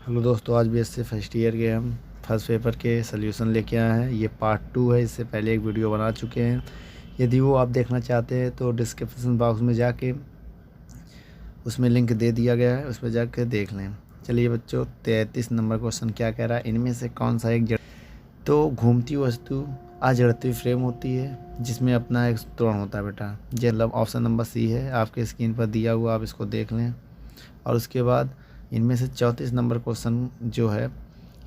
Hello दोस्तों, आज BSc first year के हम फर्स्ट पेपर के सलूशन लेके आए हैं। ये पार्ट 2 है। इससे पहले एक वीडियो बना चुके हैं। यदि वो आप देखना चाहते हैं तो डिस्क्रिप्शन बॉक्स में जाके उसमें लिंक दे दिया गया है, उस पर जाकर देख लें। चलिए बच्चों, 33 नंबर क्वेश्चन क्या कह रहा है, इनमें से कौन सा एक तो घूमती वस्तु अजड़ती फ्रेम होती है जिसमें अपना एक त्वरण होता है बेटा। ये ऑप्शन नंबर सी है, आपके स्क्रीन पर दिया हुआ, आप इसको देख लें। और उसके बाद इनमें से 34 नंबर क्वेश्चन जो है,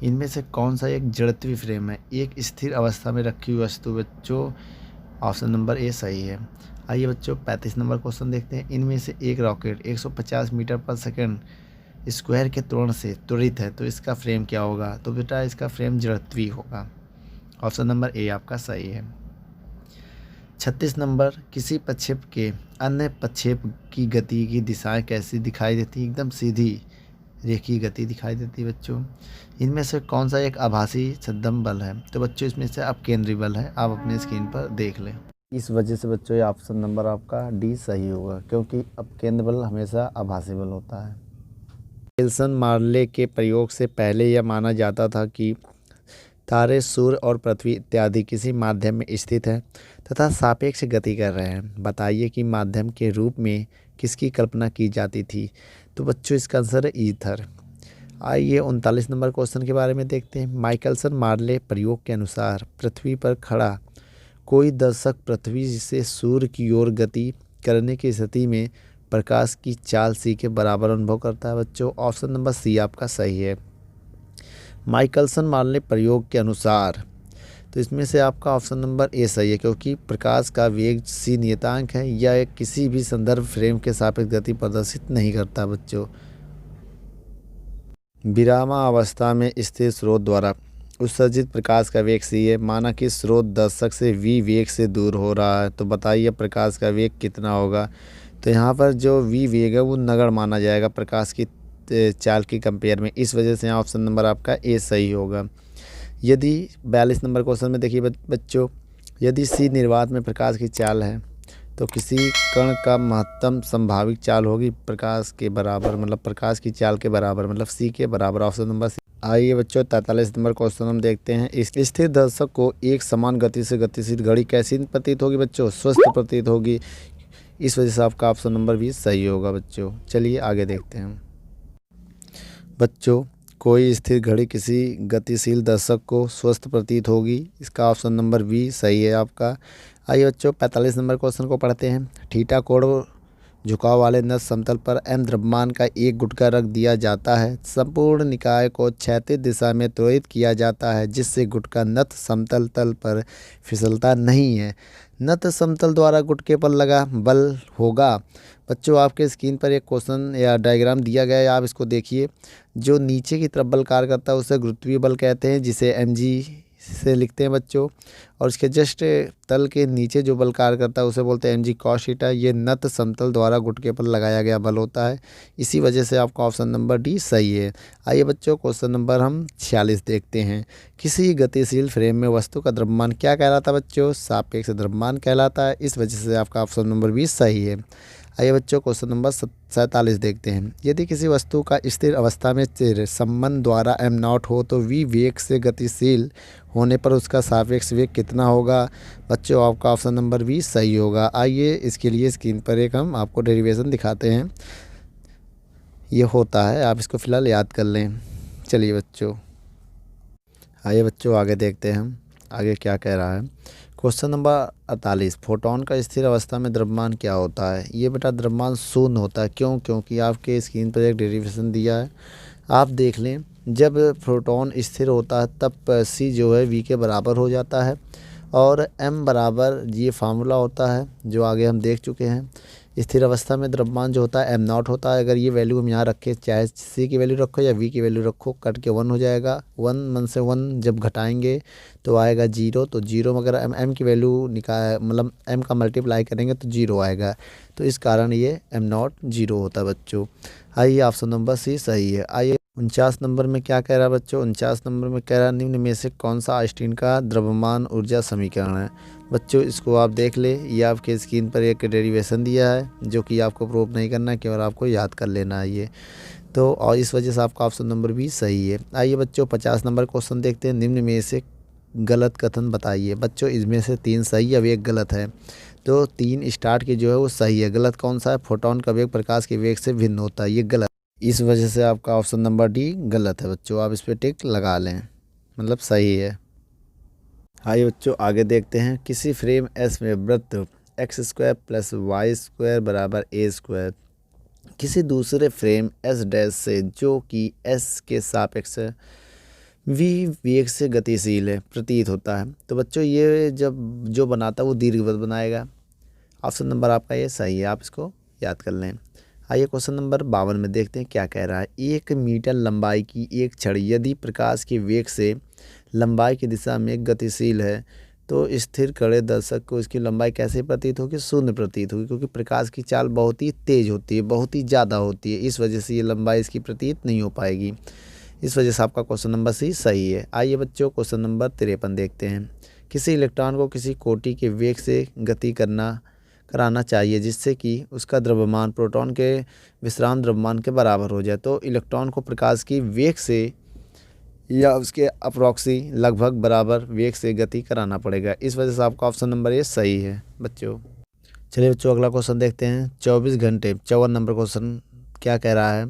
इनमें से कौन सा एक जड़त्वीय फ्रेम है, एक स्थिर अवस्था में रखी हुई वस्तु। बच्चों ऑप्शन नंबर ए सही है। आइए बच्चों 35 नंबर क्वेश्चन देखते हैं। इनमें से एक रॉकेट 150 मीटर पर सेकंड स्क्वायर के त्वरण से त्वरित है, तो इसका फ्रेम क्या होगा। तो बेटा इसका फ्रेम जड़त्वीय होगा। ऑप्शन नंबर ए आपका सही है। 36 नंबर, किसी प्रक्षेप के अन्य प्रक्षेप की गति की दिशाएं कैसी दिखाई देती है, एकदम सीधी रेखीय गति दिखाई देती है। बच्चों इनमें से कौन सा एक आभासी छद्म बल है। तो बच्चों इसमें से अब केंद्रीय बल है, आप अपने स्क्रीन पर देख लें। इस वजह से बच्चों ये ऑप्शन नंबर आपका डी सही होगा, क्योंकि अब केंद्र बल हमेशा आभासी बल होता है। विल्सन मार्ले के प्रयोग से पहले यह माना जाता था कि तारे, सूर्य और पृथ्वी इत्यादि किसी माध्यम में स्थित हैं तथा सापेक्ष गति कर रहे हैं। बताइए कि माध्यम के रूप में किसकी कल्पना की जाती थी। तो बच्चों इसका आंसर है ईथर। आइए 39 नंबर क्वेश्चन के बारे में देखते हैं। माइकलसन मार्ले प्रयोग के अनुसार पृथ्वी पर खड़ा कोई दर्शक पृथ्वी से सूर्य की ओर गति करने की स्थिति में प्रकाश की चाल सी के बराबर अनुभव करता है। बच्चों ऑप्शन नंबर सी आपका सही है। माइकलसन मार्ले प्रयोग के अनुसार, तो इसमें से आपका ऑप्शन नंबर ए सही है, क्योंकि प्रकाश का वेग सी नियतांक है, यह किसी भी संदर्भ फ्रेम के सापेक्ष गति प्रदर्शित नहीं करता। बच्चों विरामावस्था में स्थिर स्रोत द्वारा उत्सर्जित प्रकाश का वेग सी है। माना कि स्रोत दर्शक से v वेग से दूर हो रहा है, तो बताइए प्रकाश का वेग कितना होगा। तो यहाँ पर जो v वेग है वो नगण्य माना जाएगा प्रकाश की चाल की कंपेयर में। इस वजह से यहाँ ऑप्शन नंबर आपका ए सही होगा। यदि 42 नंबर क्वेश्चन में देखिए बच्चों, यदि सी निर्वात में प्रकाश की चाल है तो किसी कण का महत्तम संभावित चाल होगी प्रकाश के बराबर, मतलब प्रकाश की चाल के बराबर, मतलब सी के बराबर। Option number C. आइए बच्चों 43 नंबर क्वेश्चन हम देखते हैं। इस स्थिर दर्शक को एक समान गति से गतिशील घड़ी कैसी प्रतीत होगी। बच्चों स्वस्थ प्रतीत होगी। इस वजह से आपका ऑप्शन नंबर भी सही होगा। बच्चों चलिए आगे देखते हैं। बच्चों कोई स्थिर घड़ी किसी गतिशील दर्शक को स्वस्थ प्रतीत होगी, इसका ऑप्शन नंबर बी सही है आपका। आइए बच्चों 45 नंबर क्वेश्चन को पढ़ते हैं। थीटा कोण झुकाव वाले नत समतल पर m द्रव्यमान का एक गुटका रख दिया जाता है। संपूर्ण निकाय को क्षैतिज दिशा में त्वरित किया जाता है, जिससे गुटका नत समतल तल पर फिसलता नहीं है। नत समतल द्वारा गुटके पर लगा बल होगा। बच्चों आपके स्क्रीन पर एक क्वेश्चन या डायग्राम दिया गया है, आप इसको देखिए। जो नीचे की तरफ बल कार्य करता है उसे गुरुत्वीय बल कहते हैं, जिसे mg से लिखते हैं बच्चों। और इसके जस्ट तल के नीचे जो बल कार्य करता है उसे बोलते हैं mg cos थीटा। ये नत समतल द्वारा गुटके पर लगाया गया बल होता है। इसी वजह से आपका ऑप्शन नंबर डी सही है। आइए बच्चों क्वेश्चन नंबर हम 46 देखते हैं। किसी गतिशील फ्रेम में वस्तु का द्रव्यमान क्या कहलाता है। बच्चों सापेक्ष द्रव्यमान कहलाता है। इस वजह से आपका ऑप्शन नंबर बी सही है। आइए बच्चों क्वेश्चन नंबर 47 देखते हैं। यदि किसी वस्तु का स्थिर अवस्था में चिर संबंध द्वारा m नॉट हो तो v वेग से गतिशील होने पर उसका सापेक्ष वेग कितना होगा। बच्चों आपका ऑप्शन नंबर बी सही होगा। आइए इसके लिए स्क्रीन पर एक हम आपको डेरिवेशन दिखाते हैं। ये होता है, आप इसको फ़िलहाल याद कर लें। चलिए बच्चों आइए बच्चों आगे देखते हैं हम आगे क्या कह रहा है। क्वेश्चन नंबर 48, फोटोन का स्थिर अवस्था में द्रव्यमान क्या होता है। ये बेटा द्रव्यमान शून्य होता है। क्यों? क्योंकि आपके स्क्रीन पर एक डेरिवेशन दिया है, आप देख लें। जब प्रोटॉन स्थिर होता है तब सी जो है वी के बराबर हो जाता है, और m बराबर ये फार्मूला होता है जो आगे हम देख चुके हैं। स्थिर अवस्था में द्रव्यमान जो होता है m नॉट होता है। अगर ये वैल्यू हम यहाँ रखें, चाहे c की वैल्यू रखो या v की वैल्यू रखो, कट के 1 हो जाएगा। 1 से 1 जब घटाएंगे तो आएगा 0। तो 0 में अगर m की वैल्यू मतलब m का मल्टीप्लाई करेंगे तो 0 आएगा। तो इस कारण ये m नॉट 0 होता है बच्चों। आइए ऑप्शन नंबर सी सही है। आइए 49 नंबर में क्या कह रहा है बच्चों। 49 नंबर में कह रहा है निम्न में से कौन सा आइंस्टीन का द्रव्यमान ऊर्जा समीकरण है। बच्चों इसको आप देख ले, ये आपके स्क्रीन पर एक डेरिवेशन दिया है जो कि आपको प्रूव नहीं करना है, केवल आपको याद कर लेना है ये। तो और इस वजह से आपका ऑप्शन नंबर बी सही है। आइए बच्चों 50 नंबर क्वेश्चन देखते हैं। निम्न में से गलत कथन बताइए। बच्चों इसमें से 3 सही अब 1 गलत है। तो 3 स्टार्ट की जो है वो सही है। गलत कौन सा है? फोटोन का वेग प्रकाश के वेग से भिन्न होता है, ये गलत। इस वजह से आपका ऑप्शन नंबर डी गलत है बच्चों। आप इस पर टिक लगा लें, मतलब सही है। आइए बच्चों आगे देखते हैं। किसी फ्रेम एस में वृत्त X square plus Y square बराबर ए स्क्वायर किसी दूसरे फ्रेम एस डैश से जो कि एस के सापेक्ष वी वेग से गतिशील है प्रतीत होता है। तो बच्चों ये जब जो बनाता है वो दीर्घवृत्त बनाएगा। ऑप्शन नंबर आपका ये सही है, आप इसको याद कर लें। आइए क्वेश्चन नंबर 52 में देखते हैं क्या कह रहा है। 1 मीटर लंबाई की एक छड़ी यदि प्रकाश के वेग से लंबाई की दिशा में गतिशील है तो स्थिर खड़े दर्शक को इसकी लंबाई कैसे प्रतीत होगी? शून्य प्रतीत होगी, क्योंकि प्रकाश की चाल बहुत ही तेज होती है, बहुत ही ज़्यादा होती है। इस वजह से ये लंबाई इसकी प्रतीत नहीं हो पाएगी। इस वजह से आपका क्वेश्चन नंबर सी सही है। आइए बच्चों क्वेश्चन नंबर 53 देखते हैं। किसी इलेक्ट्रॉन को किसी कोटि के वेग से गति कराना चाहिए जिससे कि उसका द्रव्यमान प्रोटॉन के विश्राम द्रव्यमान के बराबर हो जाए। तो इलेक्ट्रॉन को प्रकाश की वेग से या उसके अप्रॉक्सी लगभग बराबर वेग से गति कराना पड़ेगा। इस वजह से आपका ऑप्शन नंबर ये सही है बच्चों। चलिए बच्चों अगला क्वेश्चन देखते हैं। 24 घंटे 54 नंबर क्वेश्चन क्या कह रहा है।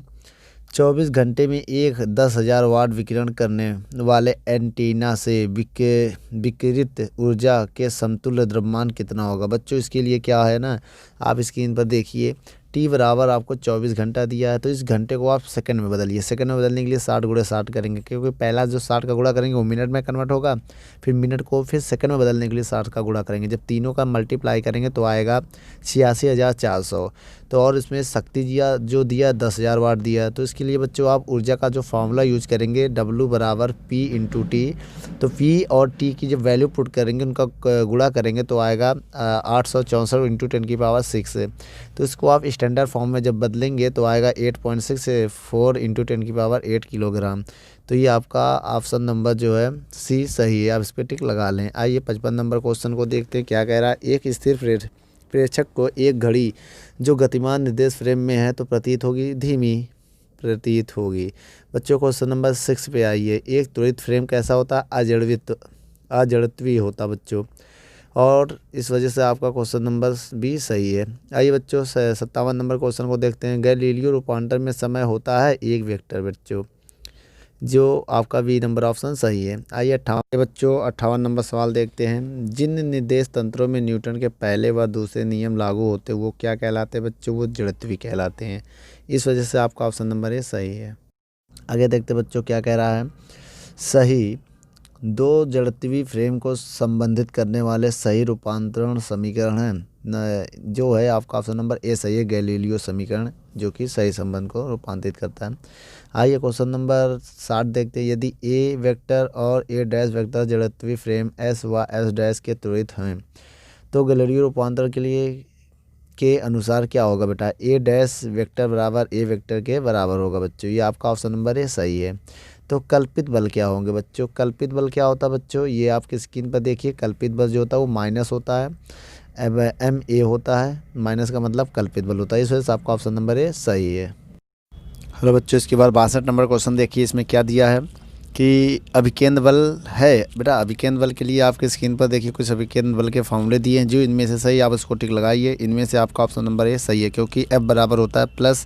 24 घंटे में एक 10,000 वाट विकिरण करने वाले एंटीना से विकिरित ऊर्जा के समतुल्य द्रव्यमान कितना होगा? बच्चों इसके लिए क्या है ना, आप स्क्रीन पर देखिए। टी बराबर आपको 24 घंटा दिया है, तो इस घंटे को आप सेकंड में बदलिए। सेकंड में बदलने के लिए 60 गुणे 60 करेंगे, क्योंकि पहला जो 60 का गुणा करेंगे वो मिनट में कन्वर्ट होगा। फिर मिनट को फिर सेकंड में बदलने के लिए 60 का गुणा करेंगे। जब तीनों का मल्टीप्लाई करेंगे तो आएगा 86,400। तो और इसमें शक्ति जो दिया 10,000 वाट दिया। तो इसके लिए बच्चों आप ऊर्जा का जो फॉर्मूला यूज करेंगे W बराबर P इंटू टी। तो P और T की जब वैल्यू पुट करेंगे उनका गुणा करेंगे तो आएगा 864 इंटू 10⁶। तो इसको आप स्टैंडर्ड फॉर्म में जब बदलेंगे तो आएगा 8.64 इंटू 10⁸ किलोग्राम। तो ये आपका ऑप्शन नंबर जो है सी सही है, आप इस पर टिक लगा लें। आइए 55 नंबर क्वेश्चन को देखते हैं क्या कह रहा है। एक स्थिर प्रेक्षक को एक घड़ी जो गतिमान निर्देश फ्रेम में है तो धीमी प्रतीत होगी। बच्चों क्वेश्चन नंबर 6 पे आइए। एक त्वरित फ्रेम कैसा होता है? अजड़त्वी होता बच्चों, और इस वजह से आपका क्वेश्चन नंबर भी सही है। आइए बच्चों 57 नंबर क्वेश्चन को देखते हैं। गैलीलियो रूपांतर में समय होता है एक वेक्टर बच्चों, जो आपका बी नंबर ऑप्शन सही है। आइए 58 नंबर सवाल देखते हैं। जिन निर्देश तंत्रों में न्यूटन के पहले व दूसरे नियम लागू होते वो क्या कहलाते हैं बच्चों? वो जड़त्वी कहलाते हैं। इस वजह से आपका ऑप्शन नंबर ये सही है। आगे देखते बच्चों क्या कह रहा है। सही दो जड़त्वी फ्रेम को संबंधित करने वाले सही रूपांतरण समीकरण हैं जो है आपका ऑप्शन नंबर ए सही है, गैलीलियो समीकरण, जो कि सही संबंध को रूपांतरित करता है। आइए क्वेश्चन नंबर 60 देखते हैं। यदि ए वेक्टर और ए डैश वेक्टर जड़त्वी फ्रेम एस व एस डैश के त्वरित हैं तो गैलीलियो रूपांतरण के अनुसार क्या होगा बेटा? ए डैश वेक्टर बराबर ए वेक्टर के बराबर होगा बच्चों। ये आपका ऑप्शन नंबर ए सही है। तो कल्पित बल क्या होंगे बच्चों? कल्पित बल क्या होता है बच्चों? ये आपकी स्क्रीन पर देखिए। कल्पित बल जो होता है वो माइनस होता है, MA होता है। माइनस का मतलब कल्पित बल होता है। इस वजह से आपका ऑप्शन नंबर ए सही है। हेलो बच्चों, इसके बाद 62 नंबर क्वेश्चन देखिए। इसमें क्या दिया है कि अभिकेंद्र बल है बेटा। अभिकेंद्र बल के लिए आपकी स्क्रीन पर देखिए कुछ अभिकेंद्र बल के फॉर्मूले दिए हैं। जो इनमें से सही आप इसको टिक लगाइए। इनमें से आपका ऑप्शन नंबर ए सही है, क्योंकि F बराबर होता है प्लस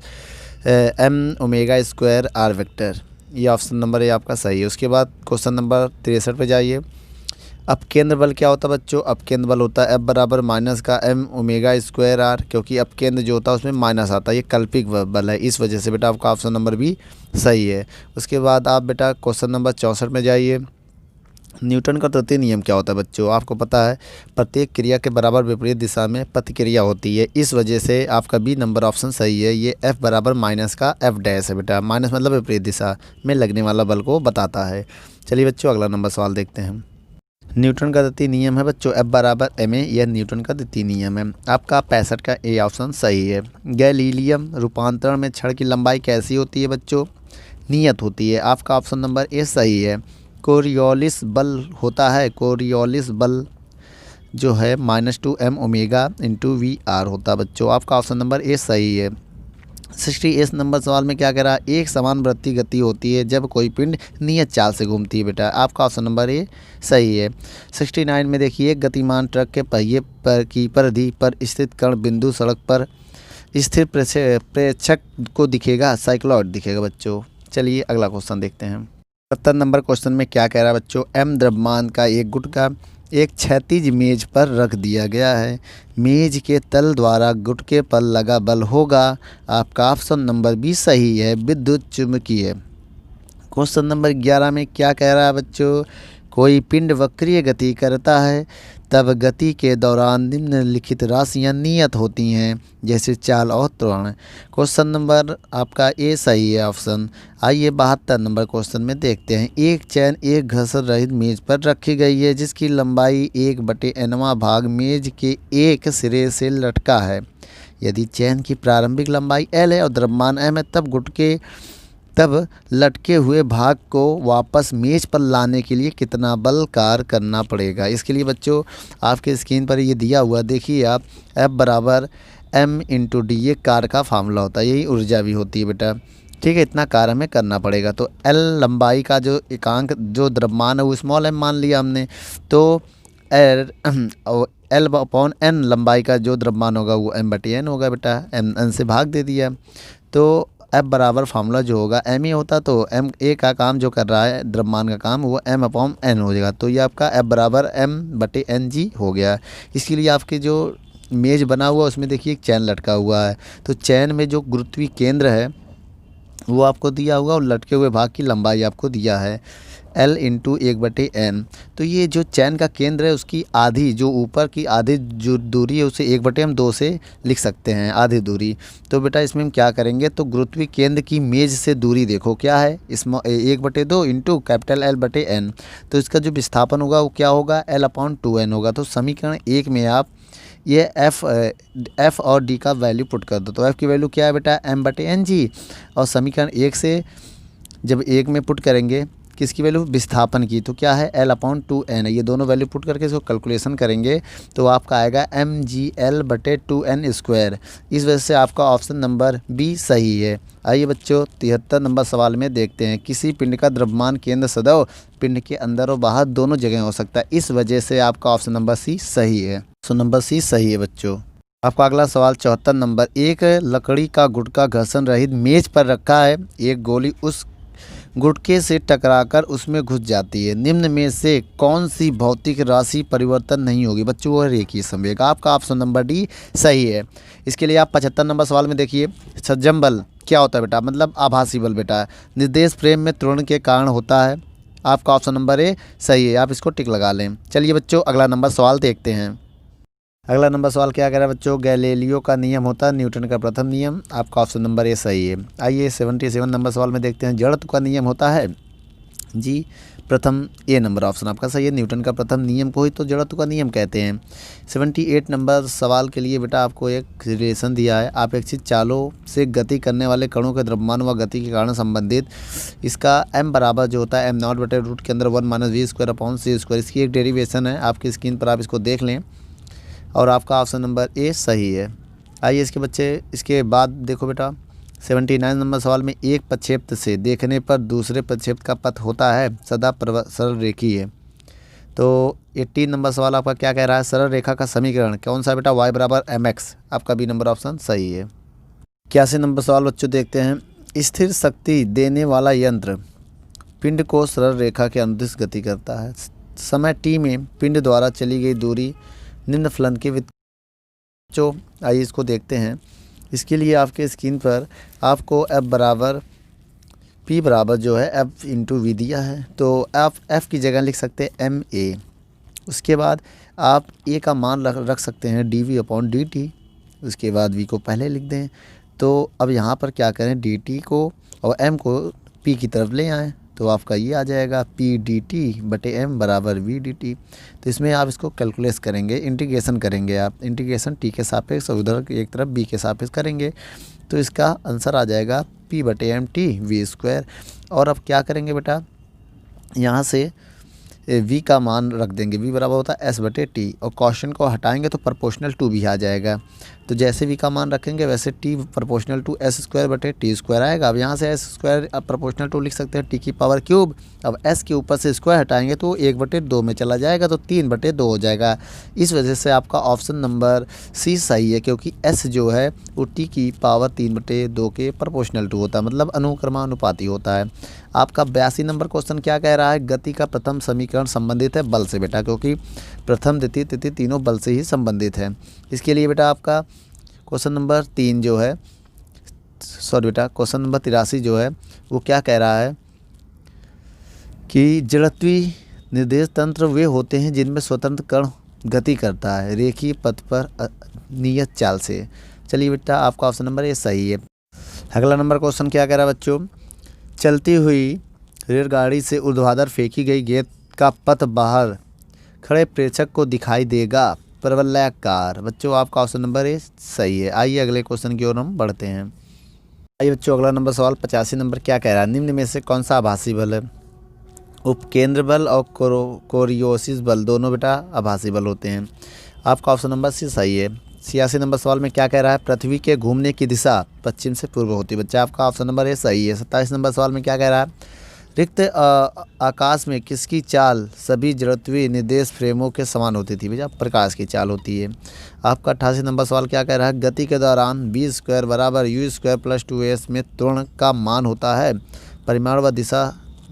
m⍵² r वेक्टर। ये ऑप्शन नंबर ए आपका सही है। उसके बाद क्वेश्चन नंबर 63 पे जाइए। अपकेंद्र बल क्या होता है बच्चों? अपकेंद्र बल होता है F बराबर माइनस का m⍵² r, क्योंकि अपकेंद्र जो होता है उसमें माइनस आता है। ये कल्पित बल है, इस वजह से बेटा आपका ऑप्शन नंबर भी सही है। उसके बाद आप बेटा क्वेश्चन नंबर 64 में जाइए। न्यूटन का तृतीय नियम क्या होता है बच्चों? आपको पता है प्रत्येक क्रिया के बराबर विपरीत दिशा में प्रतिक्रिया होती है। इस वजह से आपका बी नंबर ऑप्शन सही है। ये F बराबर माइनस का F डैश है बेटा। माइनस मतलब विपरीत दिशा में लगने वाला बल को बताता है। चलिए बच्चों अगला नंबर सवाल देखते हैं। न्यूटन का द्वितीय नियम है बच्चों F बराबर ma। यह न्यूटन का द्वितीय नियम है। आपका 65 का ए ऑप्शन सही है। गैलीलियम रूपांतरण में छड़ की लंबाई कैसी होती है बच्चों? नियत होती है। आपका ऑप्शन नंबर ए सही है। कोरियोलिस बल होता है। कोरियोलिस बल जो है -2 m⍵ × v r होता है बच्चों। आपका ऑप्शन नंबर ए सही है। 68 नंबर सवाल में क्या कह रहा है, एक समान वृत्तीय गति होती है जब कोई पिंड नियत चाल से घूमती है। बेटा आपका ऑप्शन नंबर ए सही है। 69 में देखिए, एक गतिमान ट्रक के पहिए पर की परिधि पर स्थित कण बिंदु सड़क पर स्थिर प्रेक्षक को दिखेगा, साइक्लॉइड दिखेगा बच्चों। चलिए अगला क्वेश्चन देखते हैं। 70 नंबर क्वेश्चन में क्या कह रहा है बच्चों, एम द्रव्यमान का एक गुटका एक क्षैतिज मेज पर रख दिया गया है। मेज के तल द्वारा गुटके पर लगा बल होगा। आपका ऑप्शन नंबर बी सही है, विद्युत चुम्बकीय। क्वेश्चन नंबर 11 में क्या कह रहा है बच्चों, कोई पिंड वक्रीय गति करता है तब गति के दौरान निम्नलिखित राशियां नियत होती हैं, जैसे चाल और त्वरण। क्वेश्चन नंबर आपका ए सही है ऑप्शन। आइए 72 नंबर क्वेश्चन में देखते हैं। एक चैन एक घर्षण रहित मेज पर रखी गई है जिसकी लंबाई 1/nवां भाग मेज के एक सिरे से लटका है। यदि चैन की प्रारंभिक लंबाई l है और द्रव्यमान m है तब लटके हुए भाग को वापस मेज पर लाने के लिए कितना बल कार्य करना पड़ेगा। इसके लिए बच्चों आपके स्क्रीन पर ये दिया हुआ देखिए आप, F बराबर m/d, ये कार्य का फार्मूला होता है, यही ऊर्जा भी होती है बेटा। ठीक है, इतना कार्य हमें करना पड़ेगा। तो L लंबाई का जो एकांक जो द्रव्यमान है वो स्मॉल m मान लिया हमने, तो L/n लंबाई का जो द्रव्यमान होगा वो m/n होगा बेटा, n से भाग दे दिया। तो F बराबर फार्मूला जो होगा m ही होता, तो m a का काम जो कर रहा है द्रव्यमान का काम वो m/n हो जाएगा। तो ये आपका F बराबर m/ng हो गया। इसके लिए आपके जो मेज बना हुआ उसमें देखिए एक चैन लटका हुआ है, तो चैन में जो गुरुत्वीय केंद्र है वो आपको दिया हुआ और लटके हुए भाग की लंबाई आपको दिया है L × 1/n। तो ये जो चैन का केंद्र है उसकी आधी जो ऊपर की आधी जो दूरी है उसे 1/2 से लिख सकते हैं, आधी दूरी। तो बेटा इसमें हम क्या करेंगे, तो गुरुत्वीय केंद्र की मेज से दूरी देखो क्या है, इसमें 1/2 × कैपिटल L/n। तो इसका जो विस्थापन होगा वो क्या होगा, L/2n होगा। तो समीकरण 1 में आप ये F और D का वैल्यू पुट कर दो। तो F की वैल्यू क्या है बेटा, m/ng। और समीकरण 1 से जब 1 में पुट करेंगे किसकी वैल्यू, विस्थापन की, तो क्या है L/2n है। ये दोनों वैल्यू पुट करके इसको कैलकुलेशन करेंगे तो आपका आएगा mgL/2n²। इस वजह से आपका ऑप्शन नंबर बी सही है। आइए बच्चों 73 नंबर सवाल में देखते हैं। किसी पिंड का द्रव्यमान केंद्र सदैव पिंड के अंदर और बाहर दोनों जगह हो सकता है, इस वजह से आपका ऑप्शन नंबर सी सही है। ऑप्शन नंबर सी सही है बच्चों। आपका अगला सवाल 74 नंबर, एक लकड़ी का गुटका घर्षण रहित मेज पर रखा है। एक गोली उस गुटके से टकराकर उसमें घुस जाती है। निम्न में से कौन सी भौतिक राशि परिवर्तन नहीं होगी बच्चों, वो रेखीय संवेग। आपका ऑप्शन नंबर डी सही है। इसके लिए आप 75 नंबर सवाल में देखिए, सज्जम बल क्या होता है बेटा, मतलब आभासी बल बेटा, निर्देश फ्रेम में त्वरण के कारण होता है। आपका ऑप्शन नंबर ए सही है, आप इसको टिक लगा लें। चलिए बच्चों अगला नंबर सवाल देखते हैं। अगला नंबर सवाल क्या कह रहा है बच्चों, गैलीलियो का नियम होता है न्यूटन का प्रथम नियम। आपका ऑप्शन नंबर ए सही है। आइए 77 नंबर सवाल में देखते हैं। जड़त्व का नियम होता है जी प्रथम, ए नंबर ऑप्शन आपका सही है। न्यूटन का प्रथम नियम को ही तो जड़त्व का नियम कहते हैं। 78 नंबर सवाल के लिए बेटा आपको एक रिलेशन दिया है, अपेक्षित चालों से गति करने वाले कणों के द्रव्यमान व गति के कारण संबंधित। इसका m बराबर जो होता है m0/रूट के अंदर 1 - v²/c²। इसकी एक डेरिवेशन है, आपकी स्क्रीन पर आप इसको देख लें और आपका ऑप्शन नंबर ए सही है। आइए इसके बाद देखो बेटा 79 नंबर सवाल में, एक प्रक्षेप्त से देखने पर दूसरे प्रक्षेप्त का पथ होता है सदा सरल रेखीय है। तो 80 नंबर सवाल आपका क्या कह रहा है, सरल रेखा का समीकरण कौन सा बेटा, y = mx। आपका बी नंबर ऑप्शन सही है। 81 नंबर सवाल बच्चों देखते हैं। स्थिर शक्ति देने वाला यंत्र पिंड को सरल रेखा के अनुदिश गति करता है। समय t में पिंड द्वारा चली गई दूरी निम्न फलन के बच्चों, आइए इसको देखते हैं। इसके लिए आपके स्क्रीन पर आपको F बराबर P बराबर जो है F × V दिया है, तो आप F की जगह लिख सकते हैं MA। उसके बाद आप A का मान रख सकते हैं dV/dt। उसके बाद V को पहले लिख दें। तो अब यहाँ पर क्या करें, dt को और m को P की तरफ ले आएँ, तो आपका ये आ जाएगा P/dt/m = V/dt। तो इसमें आप इसको कैलकुलेट करेंगे, इंटीग्रेशन करेंगे आप, इंटीग्रेशन t के सापेक्ष और उधर एक तरफ b के सापेक्ष करेंगे, तो इसका आंसर आ जाएगा P/m t v²। और अब क्या करेंगे बेटा, यहाँ से v का मान रख देंगे। v बराबर होता है s/t और क्वेश्चन को हटाएंगे तो प्रोपोर्शनल टू भी आ जाएगा। तो जैसे v का मान रखेंगे वैसे t प्रोपोर्शनल टू s² आएगा। अब यहाँ से s² प्रोपोर्शनल टू लिख सकते हैं t की पावर क्यूब। अब s के ऊपर से स्क्वायर हटाएंगे तो 1/2 में चला जाएगा तो 3/2 हो जाएगा। इस वजह से आपका ऑप्शन नंबर सी सही है, क्योंकि s जो है वो t की पावर 3/2 के प्रोपोर्शनल टू होता है, मतलब अनुक्रमानुपाती होता है। आपका 82 नंबर क्वेश्चन क्या कह रहा है, गति का प्रथम समीकरण संबंधित है बल से बेटा, क्योंकि प्रथम द्वितीय तृतीय तीनों बल से ही संबंधित है। इसके लिए बेटा आपका क्वेश्चन नंबर 3 जो है, सॉरी बेटा क्वेश्चन नंबर 83 जो है वो क्या कह रहा है कि जड़त्वीय निर्देश तंत्र वे होते हैं जिनमें स्वतंत्र कण गति करता है रेखीय पथ पर नियत चाल से। चलिए बेटा आपका ऑप्शन नंबर ये सही है। अगला नंबर क्वेश्चन क्या कह रहा है बच्चों, चलती हुई रेलगाड़ी से ऊर्ध्वाधर फेंकी गई गेंद का पथ बाहर खड़े प्रेक्षक को दिखाई देगा परवलयाकार। बच्चों आपका ऑप्शन नंबर ये सही है। आइए अगले क्वेश्चन की ओर हम बढ़ते हैं। आइए बच्चों अगला नंबर सवाल 85 नंबर क्या कह रहा है, निम्न में से कौन सा आभासी बल है। उपकेंद्र बल और कोरियोसिस बल दोनों बेटा आभासी बल होते हैं। आपका ऑप्शन नंबर सी सही है। 86 नंबर सवाल में क्या कह रहा है, पृथ्वी के घूमने की दिशा पश्चिम से पूर्व होती है। बच्चा आपका ऑप्शन नंबर ए सही है। 27 नंबर सवाल में क्या कह रहा है, रिक्त आकाश में किसकी चाल सभी जड़त्वीय निर्देश फ्रेमों के समान होती थी। भैया प्रकाश की चाल होती है। आपका 88 नंबर सवाल क्या कह रहा है, गति के दौरान v² बराबर u² + 2s में त्वरण का मान होता है, परिमाण व दिशा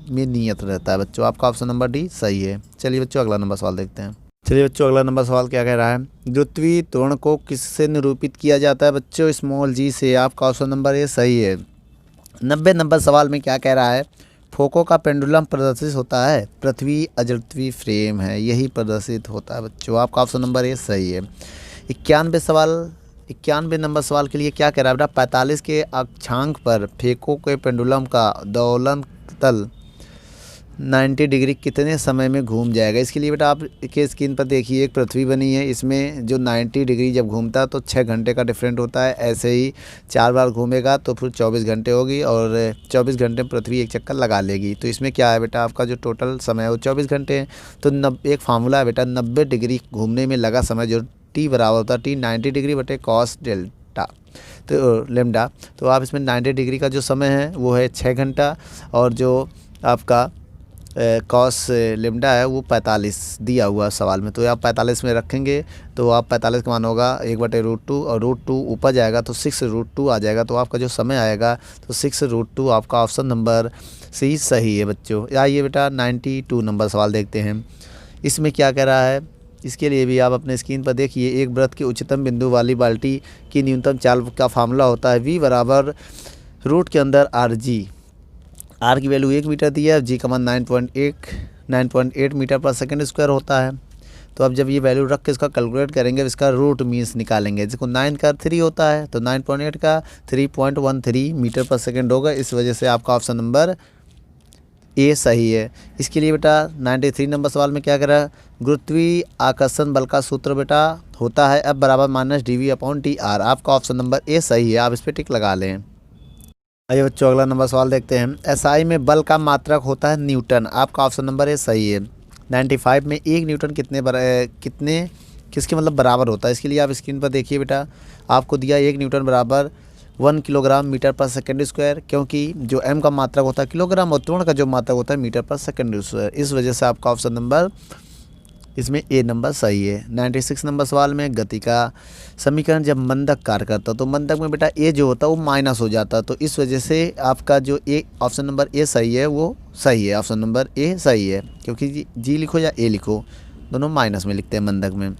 में नियत रहता है। बच्चों आपका ऑप्शन नंबर डी सही है। चलिए बच्चों अगला नंबर सवाल देखते हैं। चलिए बच्चों अगला नंबर सवाल क्या कह रहा है, द्वितीय त्वरण को किससे निरूपित किया जाता है। बच्चों स्मॉल g से। आपका ऑप्शन नंबर ए सही है। 90 नंबर सवाल में क्या कह रहा है, फोको का पेंडुलम प्रदर्शित होता है पृथ्वी अजड़त्वीय फ्रेम है, यही प्रदर्शित होता है। बच्चों आपका ऑप्शन नंबर ए सही है। 91 नंबर सवाल के लिए क्या कह रहा है बेटा, 45 के अक्षांक पर फेको के पेंडुलम का दोलन तल 90 डिग्री कितने समय में घूम जाएगा। इसके लिए बेटा आप के स्क्रीन पर देखिए एक पृथ्वी बनी है, इसमें जो 90 डिग्री जब घूमता है तो 6 घंटे का डिफरेंट होता है। ऐसे ही 4 बार घूमेगा तो फिर 24 घंटे होगी और 24 घंटे में पृथ्वी एक चक्कर लगा लेगी। तो इसमें क्या है बेटा, आपका जो टोटल समय है वो 24 घंटे है। तो एक फार्मूला है बेटा, 90 डिग्री घूमने में लगा समय जो टी बराबर होता है टी 90 डिग्री बटे कॉस डेल्टा तो लेमडा। तो आप इसमें 90 डिग्री का जो समय है वो है 6 घंटा और जो आपका कॉस लेमडा है वो 45 दिया हुआ सवाल में। तो आप 45 में रखेंगे तो आप 45 का मान होगा 1/√2 और √2 ऊपर जाएगा तो 6√2 आ जाएगा। तो आपका जो समय आएगा तो 6√2 आपका ऑप्शन नंबर सी सही है। बच्चों आइए बेटा 92 नंबर सवाल देखते हैं। इसमें क्या कह रहा है, इसके लिए भी आप अपने स्क्रीन पर देखिए, एक वृत्त के उच्चतम बिंदु वाली बाल्टी की न्यूनतम चाल का फार्मूला होता है v बराबर रूट के अंदर rg। आर की वैल्यू 1 मीटर दी है, जी का मान 9.8 मीटर पर सेकंड स्क्वायर होता है। तो अब जब ये वैल्यू रख के इसका कैलकुलेट करेंगे, इसका रूट मीन्स निकालेंगे। जिसको 9 का 3 होता है तो 9.8 का 3.13 मीटर पर सेकंड होगा। इस वजह से आपका ऑप्शन नंबर ए सही है। इसके लिए बेटा 93 नंबर सवाल में क्या करा, गुरुत्वीय आकर्षण बल का सूत्र बेटा होता है F बराबर -dv/dr। आपका ऑप्शन नंबर ए सही है, आप इस पर टिक लगा लें। आइए बच्चों अगला नंबर सवाल देखते हैं। एसआई में बल का मात्रक होता है न्यूटन। आपका ऑप्शन नंबर ए सही है। 95 में 1 न्यूटन किसके मतलब बराबर होता है। इसके लिए आप स्क्रीन पर देखिए बेटा, आपको दिया 1 न्यूटन बराबर 1 किलोग्राम मीटर पर सेकंड स्क्वायर, क्योंकि जो m का मात्रक होता है किलोग्राम और त्वरण का जो मात्रक होता है मीटर पर सेकंड स्क्वायर। इस वजह से आपका ऑप्शन नंबर इसमें ए नंबर सही है। 96 नंबर सवाल में गति का समीकरण जब मंदक कार्य करता तो मंदक में बेटा ए जो होता है वो माइनस हो जाता। तो इस वजह से आपका जो ए ऑप्शन नंबर ए सही है वो सही है। ऑप्शन नंबर ए सही है, क्योंकि जी लिखो या ए लिखो दोनों माइनस में लिखते हैं मंदक में।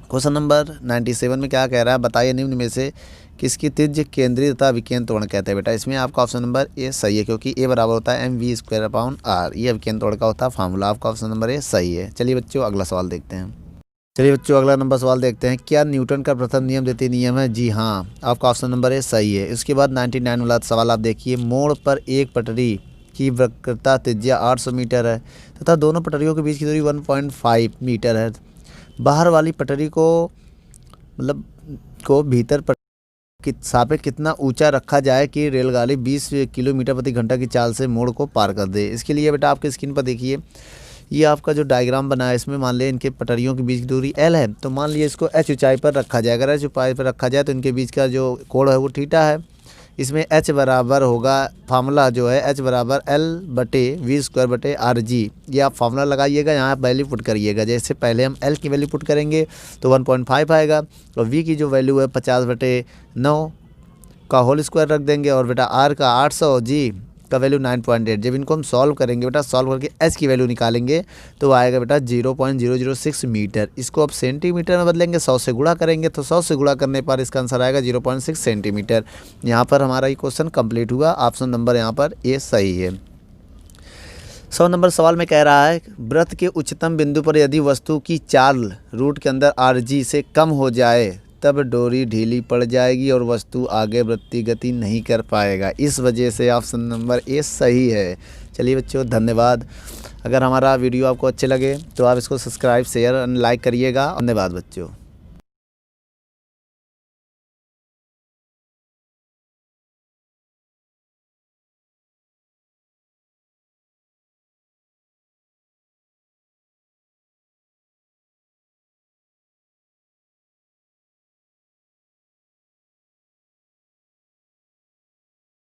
क्वेश्चन नंबर 97 में क्या कह रहा है, बताइए निम्न में से किसकी त्रिज्य केंद्रीय तथा विकेंद्र त्वरण कहते हैं। बेटा इसमें आपका ऑप्शन नंबर ए सही है, क्योंकि ए बराबर होता है mv²/r। ये विकेंद्र त्वरण का होता है फार्मूला। आपका ऑप्शन नंबर ए सही है। चलिए बच्चों अगला सवाल देखते हैं। अगला नंबर सवाल देखते हैं। क्या न्यूटन का प्रथम नियम द्वितीय नियम है। जी हाँ, आपका ऑप्शन नंबर ए सही है। उसके बाद 99 वाला सवाल आप देखिए, मोड़ पर एक पटरी की वक्रता त्रिज्या 800 मीटर है तथा दोनों पटरियों के बीच की दूरी 1.5 मीटर है। बाहर वाली पटरी को भीतर सापेक्ष कितना ऊंचा रखा जाए कि रेलगाड़ी 20 किलोमीटर प्रति घंटा की चाल से मोड़ को पार कर दे। इसके लिए बेटा आपके स्क्रीन पर देखिए ये आपका जो डायग्राम बना है इसमें मान लिया इनके पटरियों के बीच की दूरी L है, तो मान लीजिए इसको H ऊंचाई पर रखा जाए। अगर H ऊंचाई पर रखा जाए तो इनके बीच का जो कोण है वो थीटा है। इसमें H बराबर होगा, फार्मूला जो है H बराबर L/V²/RG। ये आप फार्मूला लगाइएगा, यहाँ आप वैल्यू पुट करिएगा। जैसे पहले हम L की वैल्यू पुट करेंगे तो 1.5 आएगा, और V की जो वैल्यू है 50/9 का होल स्क्वायर रख देंगे, और बेटा R का 800, G का वैल्यू 9.8। जब इनको हम सॉल्व करेंगे बेटा, सॉल्व करके H की वैल्यू निकालेंगे तो आएगा बेटा 0.006 मीटर। इसको अब सेंटीमीटर में बदलेंगे, 100 से गुणा करेंगे तो 100 से गुणा करने पर इसका आंसर आएगा 0.6 सेंटीमीटर। यहाँ पर हमारा ये क्वेश्चन कंप्लीट हुआ। ऑप्शन नंबर यहाँ पर ए सही है। 100 नंबर सवाल में कह रहा है, वृत्त के उच्चतम बिंदु पर यदि वस्तु की चाल रूट के अंदर RG से कम हो जाए तब डोरी ढीली पड़ जाएगी और वस्तु आगे वृत्तीय गति नहीं कर पाएगा। इस वजह से ऑप्शन नंबर ए सही है। चलिए बच्चों, धन्यवाद। अगर हमारा वीडियो आपको अच्छे लगे तो आप इसको सब्सक्राइब, शेयर और लाइक करिएगा। धन्यवाद बच्चों।